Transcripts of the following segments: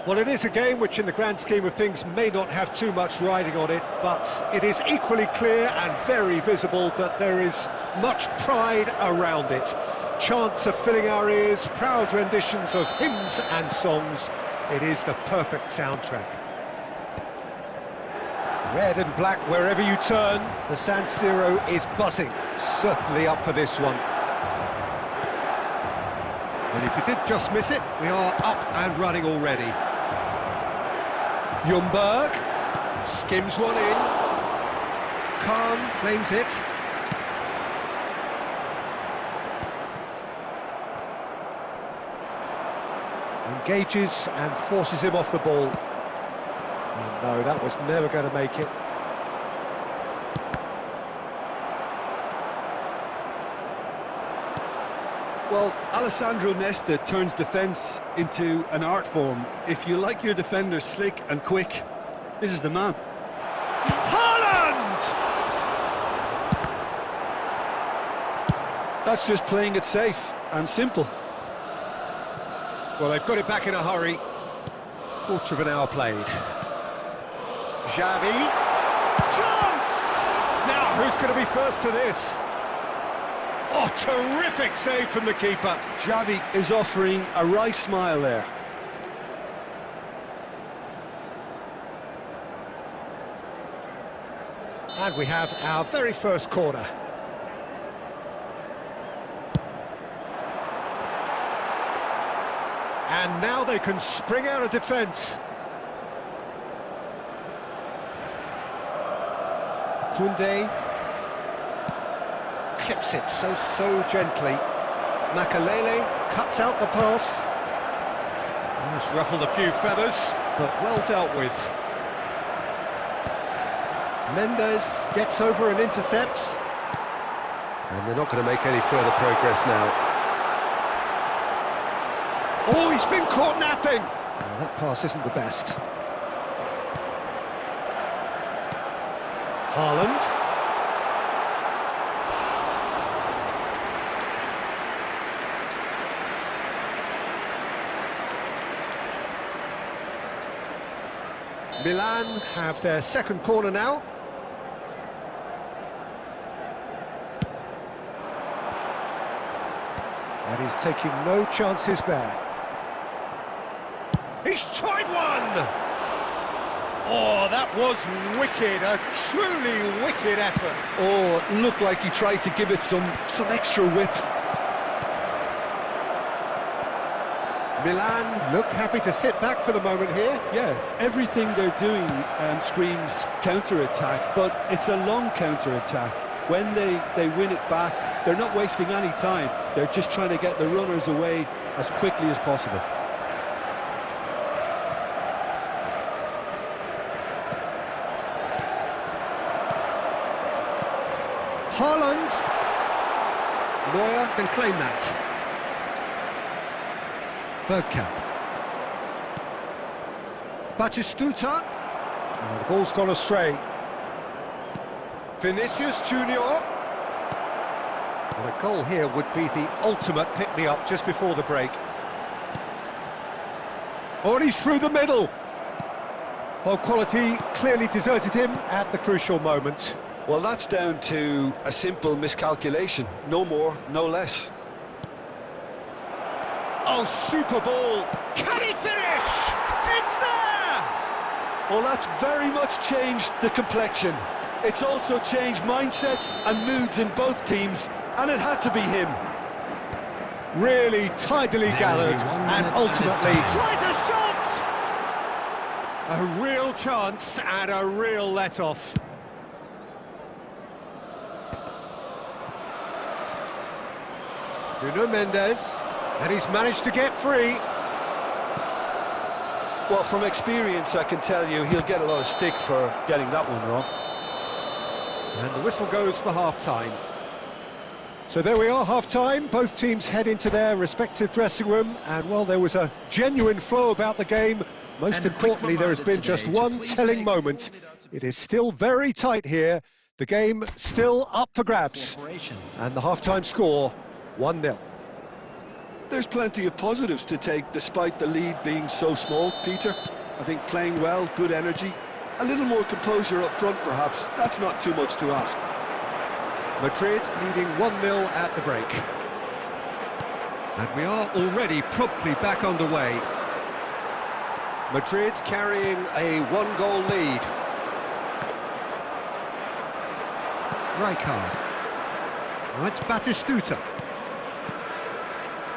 Well, it is a game which in the grand scheme of things may not have too much riding on it, but it is equally clear and very visible that there is much pride around it. Chants are filling our ears, proud renditions of hymns and songs. It is the perfect soundtrack. Red and black wherever you turn, the San Siro is buzzing. Certainly up for this one. And if you did just miss it, we are up and running already. Ljungberg skims one in. Khan claims it. Engages and forces him off the ball. And no, that was never going to make it. Well, Alessandro Nesta turns defence into an art form. If you like your defenders slick and quick, this is the man. Haaland! That's just playing it safe and simple. Well, they've got it back in a hurry. Quarter of an hour played. Xavi. Chance! Now, who's going to be first to this? Oh, terrific save from the keeper. Xavi is offering a wry smile there. And we have our very first corner. And now they can spring out of defence. Koundé clips it so gently. Makalele cuts out the pass. It's ruffled a few feathers, but well dealt with. Mendes gets over and intercepts. And they're not going to make any further progress now. Oh, he's been caught napping! Well, that pass isn't the best. Haaland. Milan have their second corner now. And he's taking no chances there. He's tried one! Oh, that was wicked, a truly wicked effort. Oh, it looked like he tried to give it some extra whip. Milan look happy to sit back for the moment here. Yeah, everything they're doing screams counter-attack, but it's a long counter-attack. When they win it back, they're not wasting any time. They're just trying to get the runners away as quickly as possible. Haaland. Neuer can claim that. Bergkamp. Batistuta. Oh, the ball's gone astray. Vinicius Junior. Well, a goal here would be the ultimate pick-me-up just before the break. Oh, and he's through the middle. Well, quality clearly deserted him at the crucial moment. Well, that's down to a simple miscalculation. No more, no less. Oh, super ball! Can he finish? It's there! Well, that's very much changed the complexion. It's also changed mindsets and moods in both teams, and it had to be him. Really tidily gathered, and ultimately tries a shot! A real chance and a real let-off. Nuno Mendes. And he's managed to get free. Well, from experience, I can tell you he'll get a lot of stick for getting that one wrong. And the whistle goes for half-time. So there we are, half-time. Both teams head into their respective dressing room. And, well, there was a genuine flow about the game. Most importantly, there has been just one telling moment. It is still very tight here. The game still up for grabs. And the half-time score, 1-0. There's plenty of positives to take despite the lead being so small, Peter. I think playing well, good energy, a little more composure up front perhaps. That's not too much to ask. Madrid leading 1-0 at the break. And we are already promptly back underway. Madrid carrying a 1-goal lead. Rijkaard. Oh, it's Batistuta.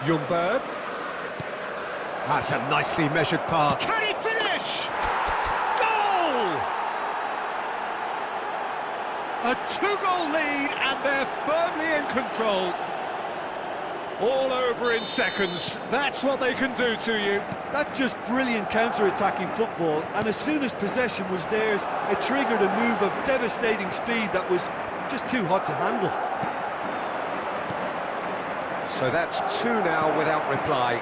Ljungberg. That's a nicely measured pass. Can he finish? Goal! A 2-goal lead and they're firmly in control. All over in seconds. That's what they can do to you. That's just brilliant counter-attacking football, and as soon as possession was theirs, it triggered a move of devastating speed that was just too hot to handle. So that's 2 now without reply.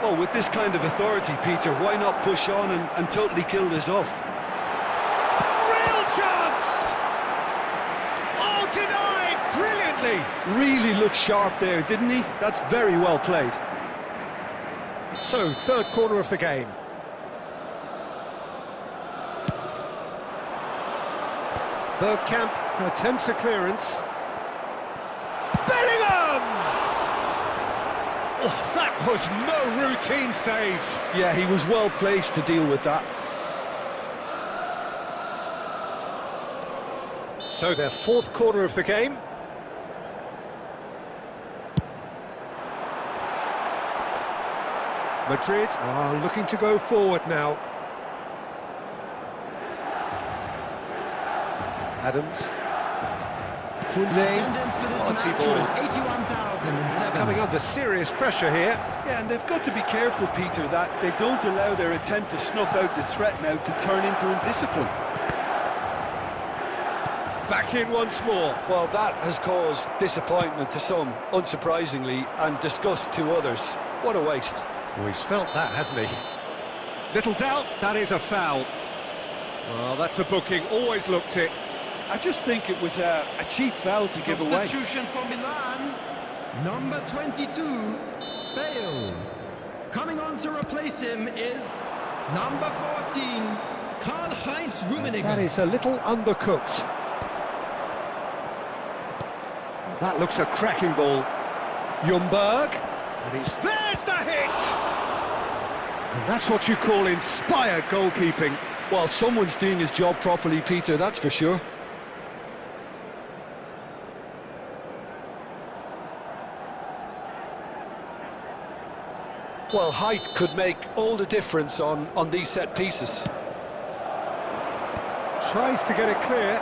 Well, with this kind of authority, Peter, why not push on and totally kill this off? Real chance! Oh, denied brilliantly! Really looked sharp there, didn't he? That's very well played. So, third corner of the game. Bergkamp attempts a clearance. Bellingham! Oh, that was no routine save. Yeah, he was well placed to deal with that. So, their fourth corner of the game. Madrid are looking to go forward now. Adams. Koundé. Quality ball. 81,007. Coming under serious pressure here. Yeah, and they've got to be careful, Peter, that they don't allow their attempt to snuff out the threat now to turn into indiscipline. Back in once more. Well, that has caused disappointment to some, unsurprisingly, and disgust to others. What a waste. Well, he's felt that, hasn't he? Little doubt, that is a foul. Well, that's a booking, always looked it. I just think it was a cheap foul to give away. Substitution for Milan, number 22, Bale. Coming on to replace him is number 14, Karl-Heinz Rummenigge. That is a little undercooked. Oh, that looks a cracking ball. Ljungberg, and there's the hit! And that's what you call inspired goalkeeping. Well, someone's doing his job properly, Peter, that's for sure. Well, height could make all the difference on these set pieces. Tries to get it clear.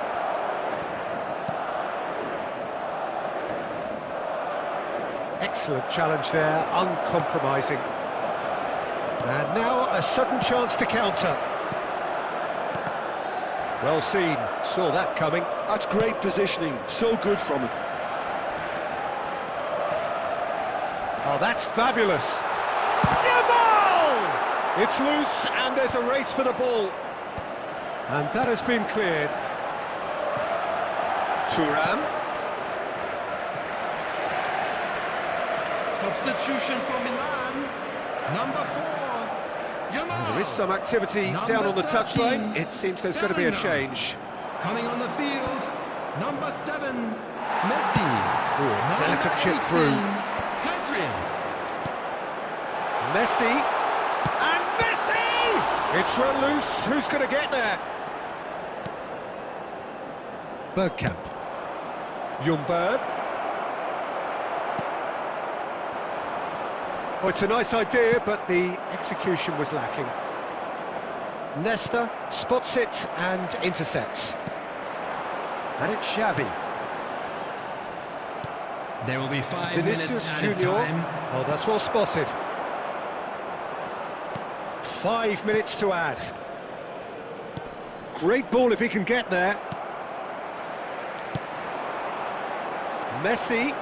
Excellent challenge there, uncompromising. And now a sudden chance to counter. Well seen, saw that coming. That's great positioning, so good from him. Oh, that's fabulous. Jamal! It's loose and there's a race for the ball. And that has been cleared. Thuram. Substitution for Milan, number 4, Jamal. And there is some activity down on the touchline. It seems there's going to be a change. Coming on the field, number 7, Messi. Ooh, delicate chip 18, through. Hadrian. Messi. And Messi! It's run loose. Who's going to get there? Bergkamp. Ljungberg. Oh, it's a nice idea, but the execution was lacking. Nesta spots it and intercepts. And it's Xavi. There will be 5 Vinicius minutes Junior. added time. Oh, that's well spotted. 5 minutes to add. Great ball if he can get there. Messi.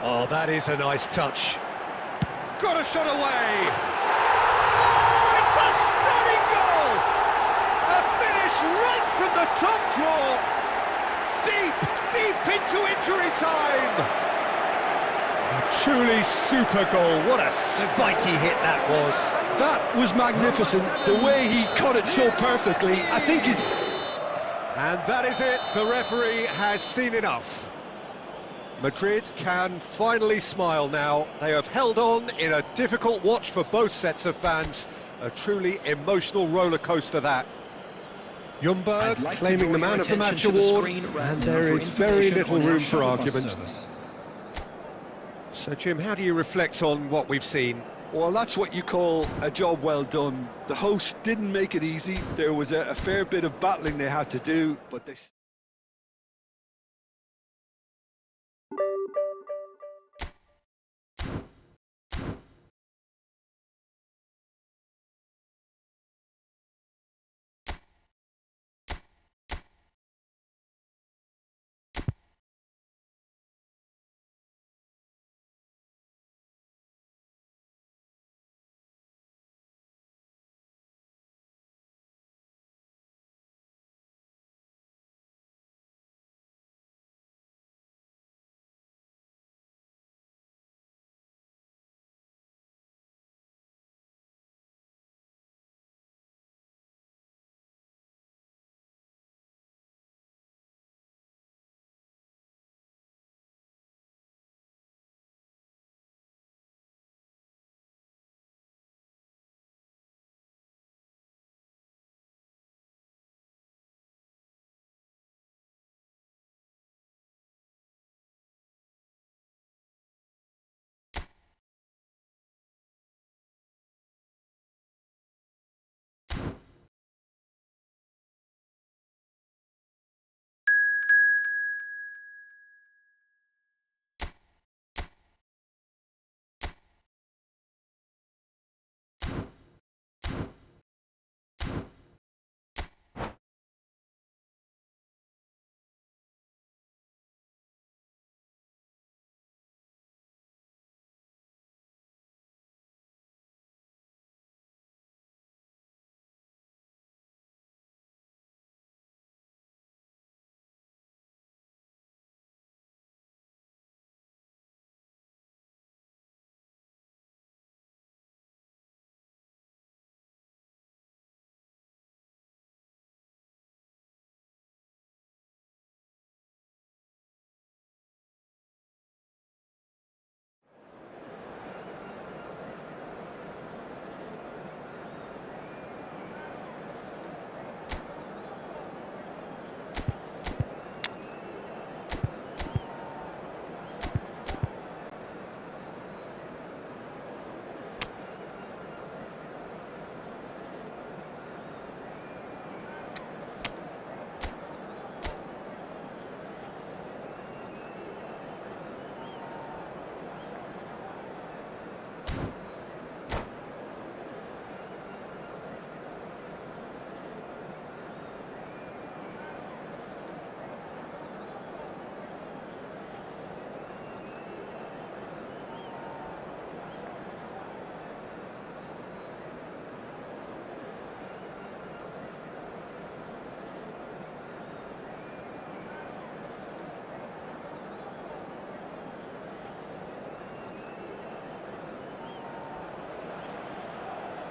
Oh, that is a nice touch. Got a shot away! Oh, it's a stunning goal! A finish right from the top draw! Deep into injury time! Truly super goal. What a spiky hit that was. That was magnificent. The way he cut it so perfectly, I think he's... And that is it. The referee has seen enough. Madrid can finally smile now. They have held on in a difficult watch for both sets of fans. A truly emotional roller coaster, that. Ljungberg claiming the Man of the Match award, and there is very little room for argument. So, Jim, how do you reflect on what we've seen? Well, that's what you call a job well done. The host didn't make it easy. There was a fair bit of battling they had to do, but they...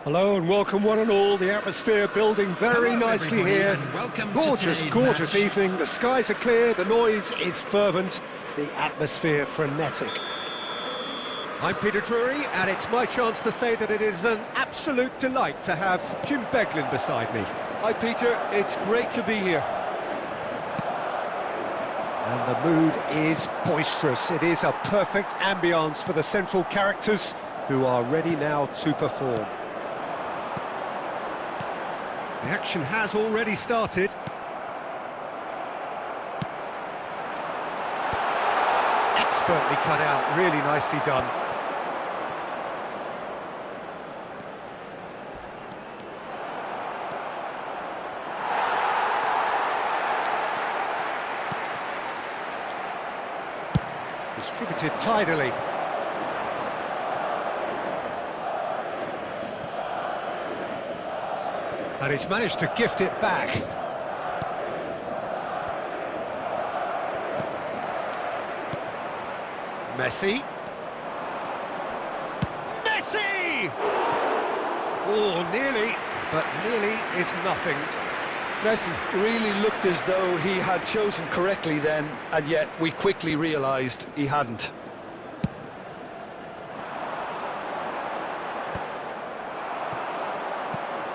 Hello and welcome one and all. The atmosphere building very nicely here. Gorgeous, gorgeous evening. The skies are clear, the noise is fervent, the atmosphere frenetic. I'm Peter Drury, and it's my chance to say that it is an absolute delight to have Jim Beglin beside me. Hi, Peter. It's great to be here. And the mood is boisterous. It is a perfect ambience for the central characters who are ready now to perform. The action has already started. Expertly cut out, really nicely done. Distributed tidily. And he's managed to gift it back. Messi. Messi! Oh, nearly, but nearly is nothing. Messi really looked as though he had chosen correctly then, and yet we quickly realised he hadn't.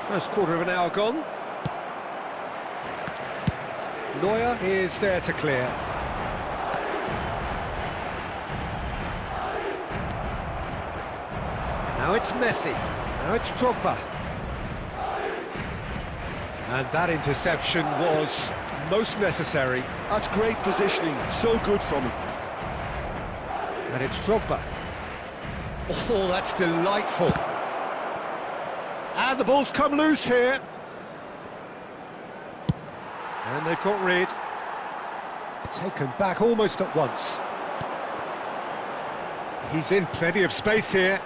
First quarter of an hour gone. Neuer is there to clear. Now it's Messi. Now it's Drogba. And that interception was most necessary. That's great positioning, so good from him. And it's Drogba. Oh, that's delightful. And the ball's come loose here. And they've got rid. Taken back almost at once. He's in plenty of space here.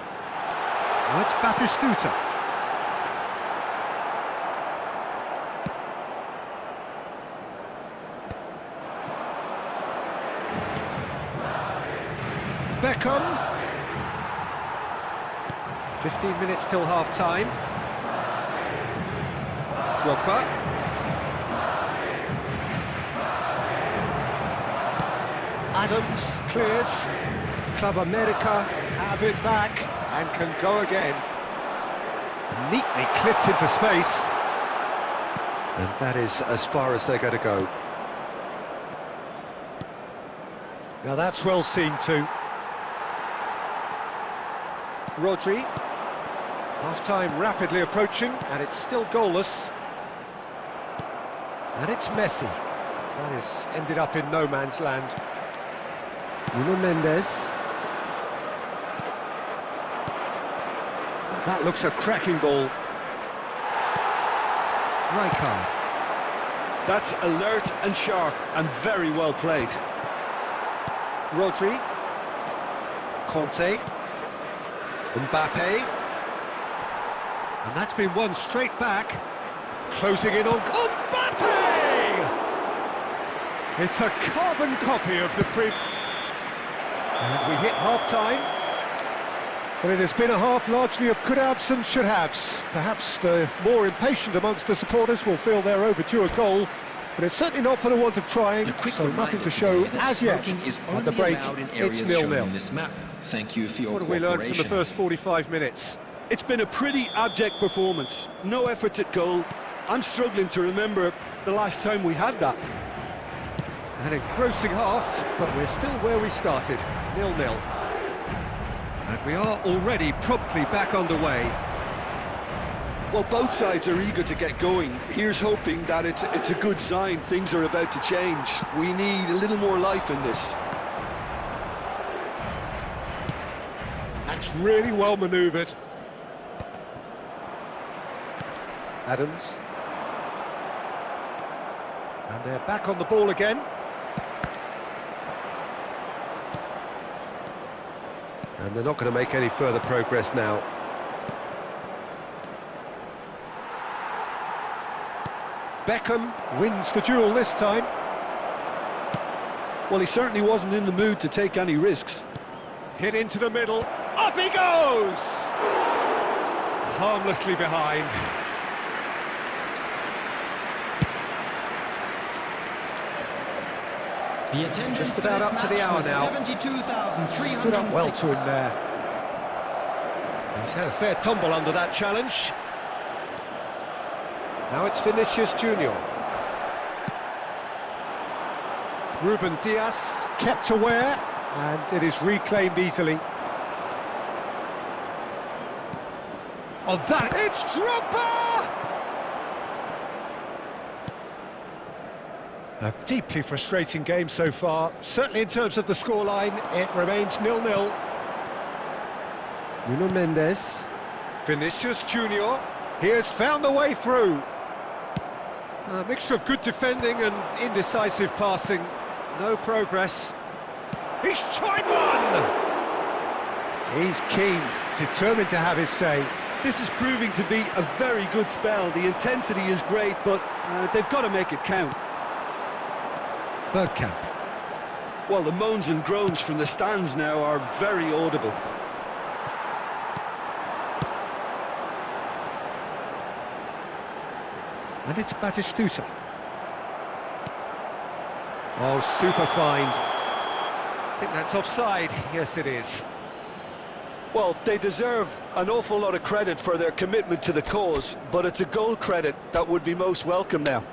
Now it's Batistuta. Beckham. 15 minutes till half-time. Drogba. Adams clears. Club America have it back and can go again. Neatly clipped into space. And that is as far as they're going to go. Now that's well seen too. Rodri. Half-time rapidly approaching, and it's still goalless. And it's Messi. That has ended up in no man's land. Nuno Mendes. That looks a cracking ball. Rijkaard. That's alert and sharp and very well played. Rodri. Conte. Mbappe. And that's been won straight back. Closing in on Mbappe! It's a carbon copy of the And we hit half-time. But it has been a half largely of could-haves and should-haves. Perhaps the more impatient amongst the supporters will feel they're overdue a goal, but it's certainly not for the want of trying, so nothing to show as yet. At the break, it's 0-0. Thank you for your What have we learned from the first 45 minutes? It's been a pretty abject performance. No efforts at goal. I'm struggling to remember the last time we had that. An engrossing half, but we're still where we started, 0-0. And we are already promptly back underway. Well, both sides are eager to get going. Here's hoping that it's a good sign. Things are about to change. We need a little more life in this. That's really well manoeuvred. Adams. And they're back on the ball again. And they're not going to make any further progress now. Beckham wins the duel this time. Well, he certainly wasn't in the mood to take any risks. Hit into the middle. Up he goes! Harmlessly behind. Just about up to the hour now. Stood up well to him there. He's had a fair tumble under that challenge. Now it's Vinicius Junior. Ruben Dias kept aware, and it is reclaimed easily. Oh, that! It's Drogba! A deeply frustrating game so far. Certainly in terms of the scoreline, it remains 0-0. Nuno Mendes. Vinicius Junior. He has found the way through. A mixture of good defending and indecisive passing. No progress. He's tried one! He's keen, determined to have his say. This is proving to be a very good spell. The intensity is great, but they've got to make it count. Bergkamp. Well, the moans and groans from the stands now are very audible. And it's Batistuta. Oh, super find. I think that's offside. Yes, it is. Well, they deserve an awful lot of credit for their commitment to the cause, but it's a goal credit that would be most welcome now.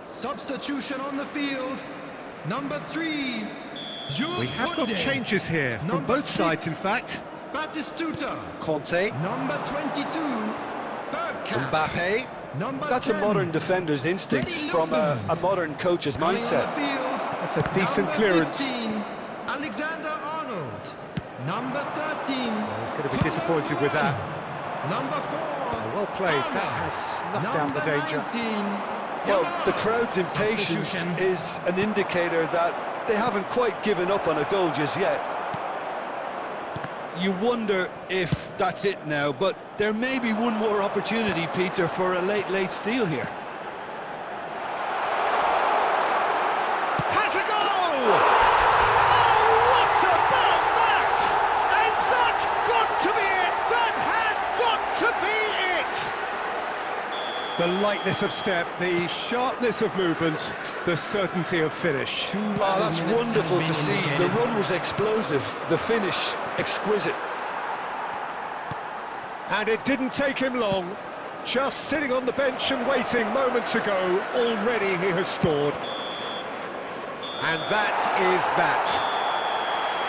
Substitution on the field. Number 3. We have got changes here from both sides, in fact. Batistuta. Conte. Number 22. Bergkamp. Mbappe. Number That's 10. a modern defender's instinct Ready, from a Lookman. modern coach's Coming on the mindset. field. That's a decent Number clearance. 15, Alexander-Arnold. Number 13. He's going to be disappointed with that. Number 4. Oh, well played. Palmer. That has snuffed out the danger. 19, Well, the Yamal. crowd's impatience Substitution. is an indicator that they haven't quite given up on a goal just yet. You wonder if that's it now, but there may be one more opportunity, Peter, for a late steal here. Has a goal! Oh, what about that? And that's got to be it! That has got to be it! The lightness of step, the sharpness of movement, the certainty of finish. Oh, that's wonderful to see. The run was explosive, the finish exquisite. And it didn't take him long. Just sitting on the bench and waiting moments ago, already he has scored. And that is that.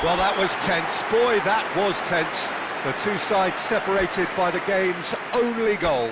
Well, that was tense. Boy, that was tense. The two sides separated by the game's only goal.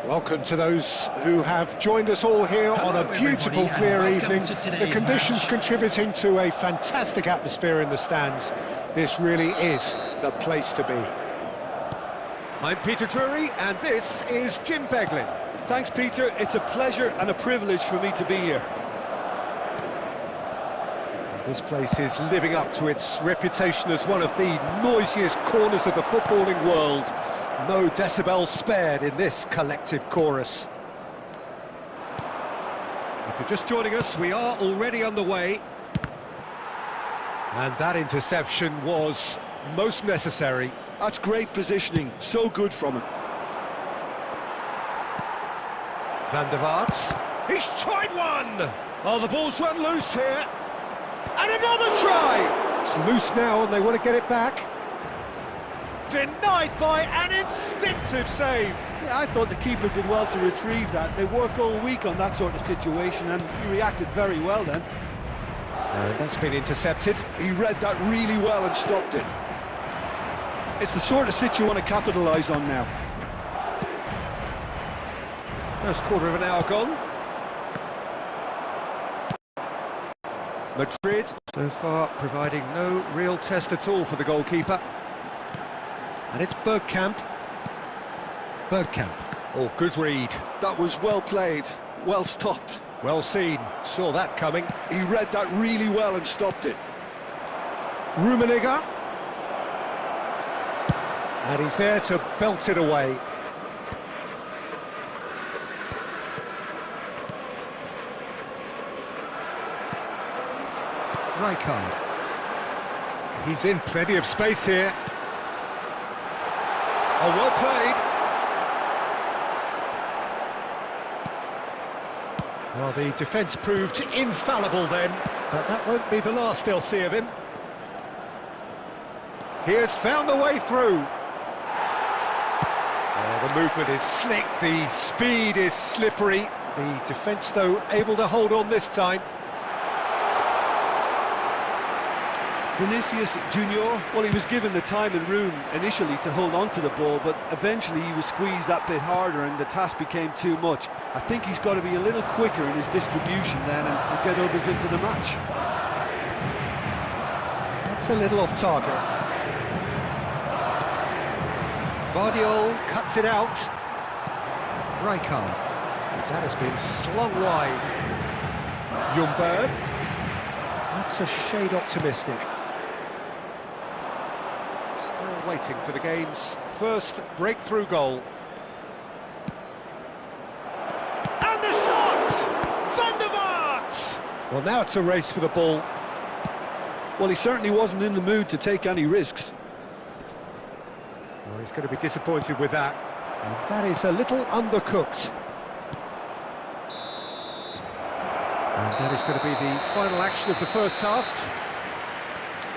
Welcome to those who have joined us all here on a beautiful, clear evening. The conditions contributing to a fantastic atmosphere in the stands. This really is the place to be. I'm Peter Drury, and this is Jim Beglin. Thanks, Peter. It's a pleasure and a privilege for me to be here. This place is living up to its reputation as one of the noisiest corners of the footballing world. No decibels spared in this collective chorus. If you're just joining us, we are already underway. And that interception was most necessary. That's great positioning, so good from him. Van der Vaart, he's tried one! Oh, the ball's run loose here. And another try! It's loose now and they want to get it back. Denied by an instinctive save. Yeah, I thought the keeper did well to retrieve that. They work all week on that sort of situation and he reacted very well then. That's been intercepted. He read that really well and stopped it. It's the sort of situation you want to capitalise on now. First quarter of an hour gone. Madrid, so far, providing no real test at all for the goalkeeper. And it's Bergkamp. Bergkamp. Oh, good read. That was well played, well stopped. Well seen, saw that coming. He read that really well and stopped it. Rummenigge. And he's there to belt it away. Rijkaard. He's in plenty of space here. Oh, well played. Well, the defence proved infallible then, but that won't be the last they'll see of him. He has found the way through. Oh, the movement is slick, the speed is slippery. The defence, though, able to hold on this time. Vinicius Junior, well, he was given the time and room initially to hold on to the ball, but eventually he was squeezed that bit harder and the task became too much. I think he's got to be a little quicker in his distribution then and get others into the match. That's a little off target. Bardiol cuts it out. Rijkaard. That has been slung wide. Ljungberg. That's a shade optimistic. Still waiting for the game's first breakthrough goal. And the shot! Van der Vaart! Well, now it's a race for the ball. Well, he certainly wasn't in the mood to take any risks. Well, he's going to be disappointed with that. And that is a little undercooked. And that is going to be the final action of the first half.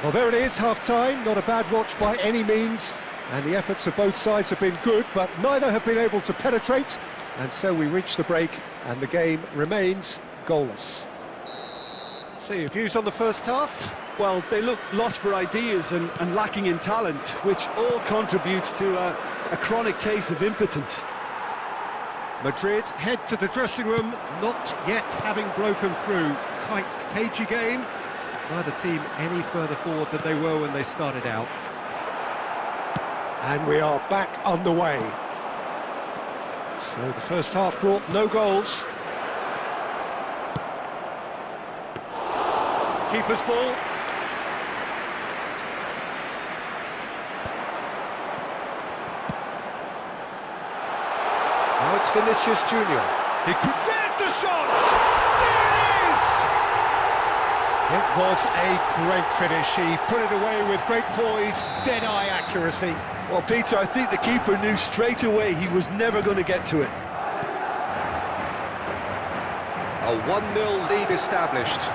Well, there it is, half-time. Not a bad watch by any means. And the efforts of both sides have been good, but neither have been able to penetrate. And so we reach the break, and the game remains goalless. So, your views on the first half? Well, they look lost for ideas and lacking in talent, which all contributes to a chronic case of impotence. Madrid head to the dressing room, not yet having broken through. Tight, cagey game. Neither team any further forward than they were when they started out. And we are back underway. So the first half brought no goals. Keeper's ball. Now it's Vinicius Junior. There's the shot! There it is! It was a great finish. He put it away with great poise, dead-eye accuracy. Well, Peter, I think the keeper knew straight away he was never going to get to it. A 1-0 lead established.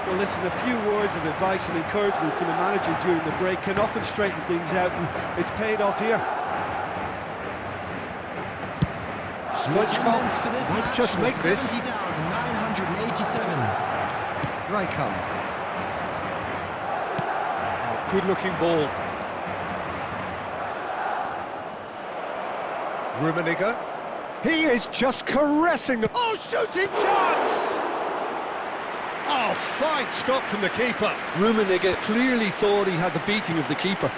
Well, listen, a few words of advice and encouragement from the manager during the break can often straighten things out, and it's paid off here. Stoichkov might just make this. 70,987. Rijkaard. Oh, good-looking ball. Rummenigge. He is just caressing the... Oh, shooting chance! Oh, fine stop from the keeper. Rummenigge clearly thought he had the beating of the keeper.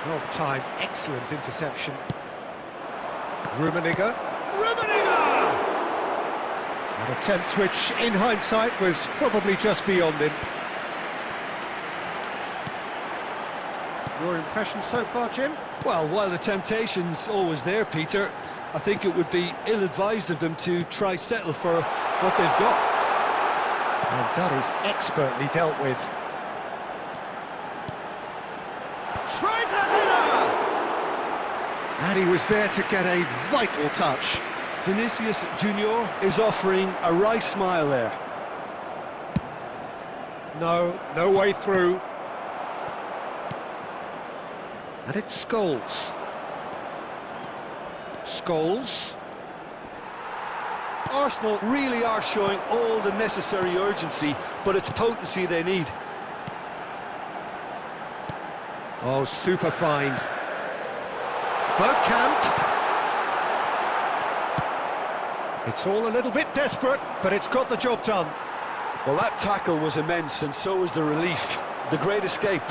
Well timed, excellent interception. Rummenigge. Rummenigge! An attempt which, in hindsight, was probably just beyond him. Your impression so far, Jim? Well, while the temptation's always there, Peter, I think it would be ill-advised of them to try settle for what they've got. And that is expertly dealt with. Tries a header! And he was there to get a vital touch. Vinicius Junior is offering a wry smile there. No way through. And it's Scholes. Scholes. Arsenal really are showing all the necessary urgency, but it's potency they need. Oh, super find. Bergkamp. It's all a little bit desperate, but it's got the job done. Well, that tackle was immense, and so was the relief. The great escape.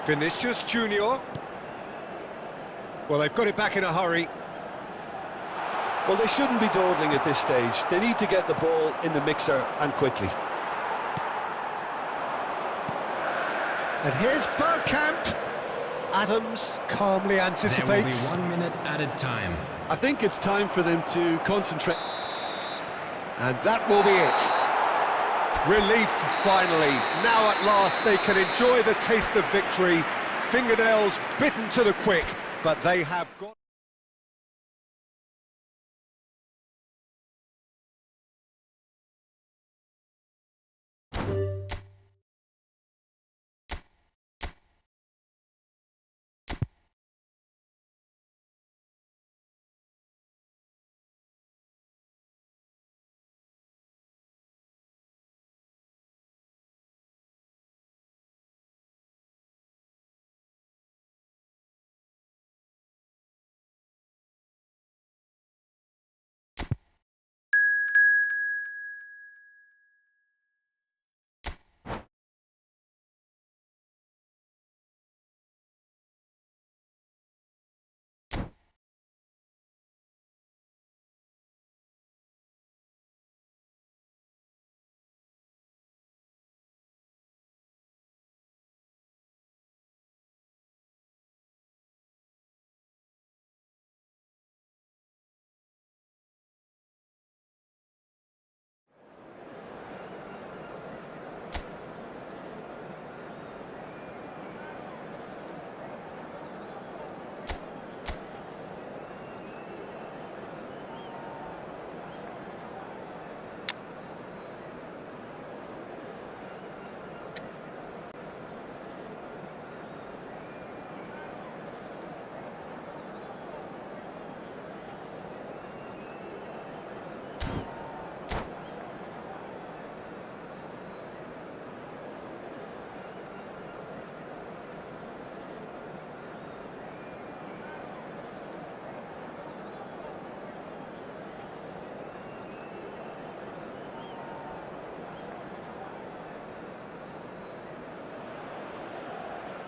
Vinicius Junior. Well, they've got it back in a hurry. Well, they shouldn't be dawdling at this stage. They need to get the ball in the mixer, and quickly. And here's Bergkamp. Adams calmly anticipates. There will be 1 minute added time. I think it's time for them to concentrate. And that will be it. Relief, finally. Now at last they can enjoy the taste of victory. Fingernails bitten to the quick, but they have got...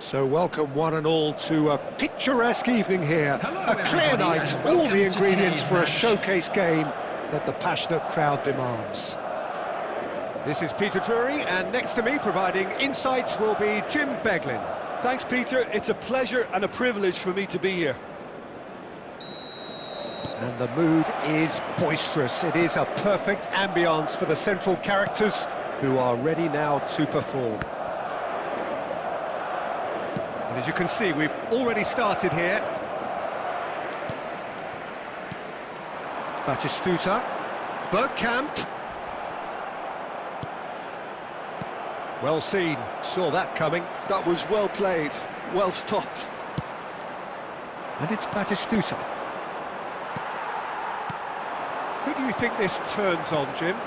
So welcome one and all to a picturesque evening here. Hello, a clear everybody, night, and all welcome the to ingredients today's for a match. showcase game that the passionate crowd demands. This is Peter Drury, and next to me providing insights will be Jim Beglin. Thanks, Peter. It's a pleasure and a privilege for me to be here. And the mood is boisterous. It is a perfect ambience for the central characters who are ready now to perform. And as you can see, we've already started here. Batistuta, Bergkamp. Well seen, saw that coming. That was well played, well stopped. And it's Batistuta. Who do you think this turns on, Jim?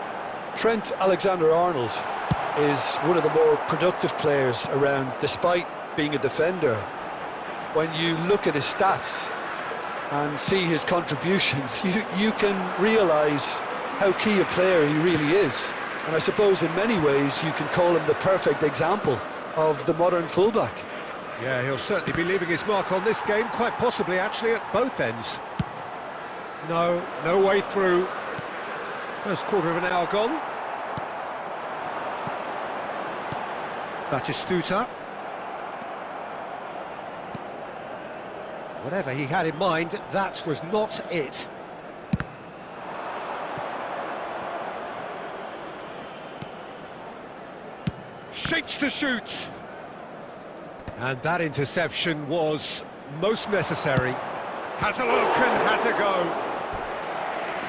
Trent Alexander-Arnold is one of the more productive players around, despite being a defender. when you look at his stats and see his contributions, you can realise how key a player he really is. And I suppose in many ways you can call him the perfect example of the modern fullback. Yeah, he'll certainly be leaving his mark on this game, quite possibly actually at both ends. No way through. First quarter of an hour gone. Batistuta. Whatever he had in mind, that was not it. Shapes to shoot. And that interception was most necessary. Has a look and has a go.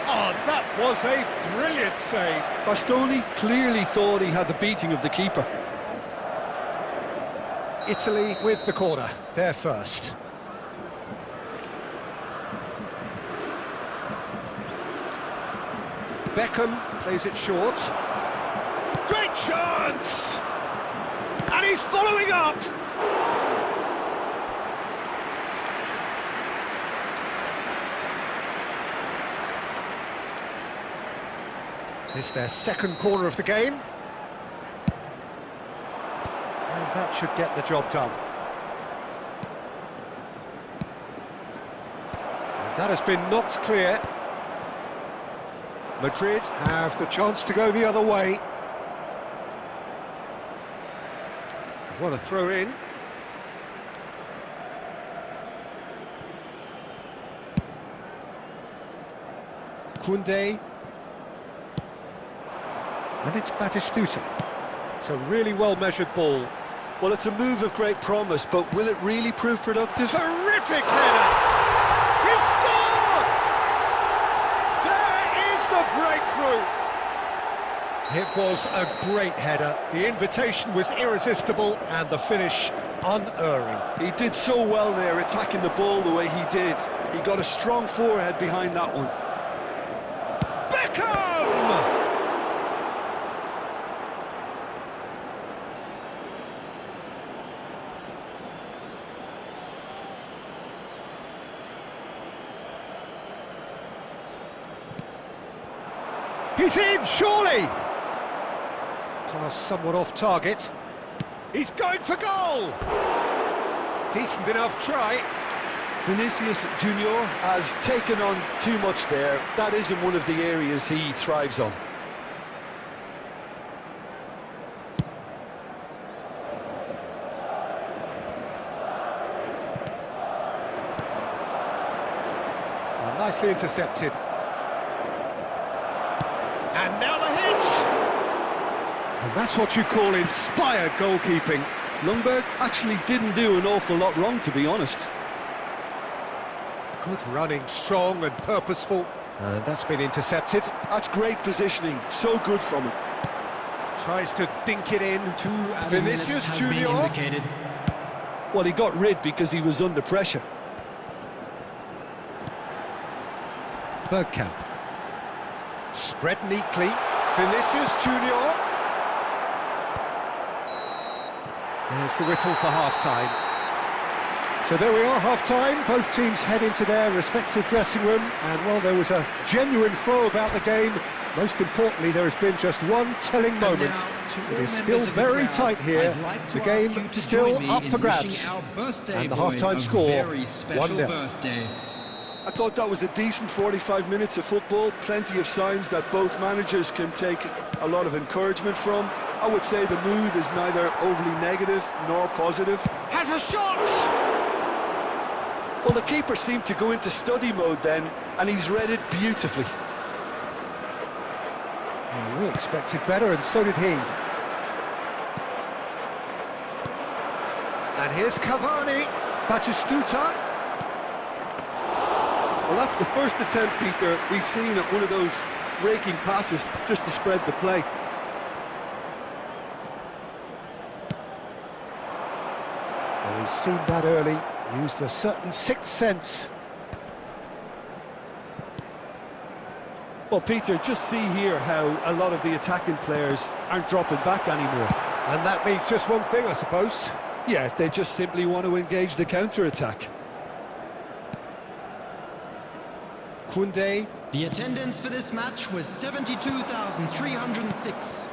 Oh, that was a brilliant save. Bastoni clearly thought he had the beating of the keeper. Italy with the corner, they're first. Beckham plays it short. Great chance! And he's following up! It's their second corner of the game. And that should get the job done. And that has been knocked clear. Madrid have the chance to go the other way. What a throw in. Koundé. And it's Batistuta. It's a really well-measured ball. Well, it's a move of great promise, but will it really prove productive? Terrific header! He scored! There is the breakthrough! It was a great header. The invitation was irresistible and the finish unerring. He did so well there, attacking the ball the way he did. He got a strong forehead behind that one. Beckham! He's in, surely! Pass somewhat off target. He's going for goal! Decent enough try. Vinicius Junior has taken on too much there. That isn't one of the areas he thrives on. Well, nicely intercepted. And now the hit! And that's what you call inspired goalkeeping. Ljungberg actually didn't do an awful lot wrong, to be honest. Good running, strong and purposeful. And that's been intercepted. That's great positioning, so good from him. Tries to dink it in. Vinicius Junior. Well, he got rid because he was under pressure. Bergkamp. Spread neatly. Vinicius Junior. There's the whistle for half-time. So there we are, half-time. Both teams head into their respective dressing room. And while there was a genuine flow about the game, most importantly, there has been just one telling moment. It is still very tight here. The game still up for grabs. And the half-time score, 1-0. I thought that was a decent 45 minutes of football. Plenty of signs that both managers can take a lot of encouragement from. I would say the mood is neither overly negative nor positive. Has a shot! Well, the keeper seemed to go into study mode then, and he's read it beautifully. Well, we expected better, and so did he. And here's Cavani. Batistuta. Well, that's the first attempt, Peter, we've seen at one of those raking passes just to spread the play. Well, he's seen that early, used a certain sixth sense. Well, Peter, just see here how a lot of the attacking players aren't dropping back anymore. And that means just one thing, I suppose. Yeah, they just simply want to engage the counter-attack. Koundé. The attendance for this match was 72,306.